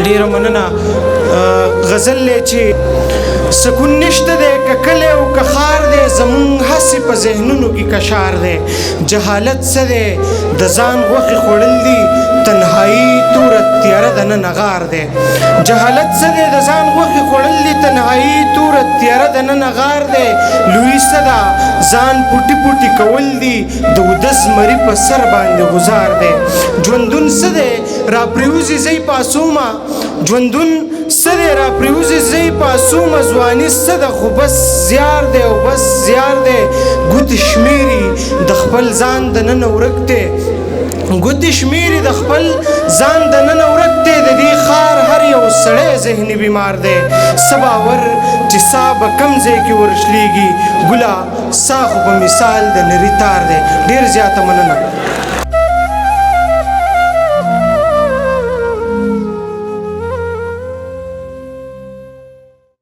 ډیره مننه غزل دی چې سکون نشته دی که کلی او که ښار دی زمونږ هسې په ذهنونو کې کشار دی جهالت څه دی د ځان غوښې خوړل دي تنهایي توره تیاره د ننه غار دی جهالت څه دی د ځان غوښې خوړل دي تنهایي توره تیاره د ننه غار دی لوی څه ده ځان پوټي پوټي کول دي د اوده زمري په سر باندې غزار دی ژوندون څه دی راپرېوځي زی پاسومه ژوندون څه دی راپرېوځي زی پاسومه ځواني څه ده خو بس زیار دی او بس زیار دی ګوتې شمېري د خپل ځان د ننه ورک دی ګوتې شمېري د خپل ځان د ننه ورک دی د دې ښار هر یو سړی ذهني بیمار دی څه باور چې سا به کم ځای کې ورشلېږي ګله سا خو په مثال د نري تار دی ډېر زیاته مننه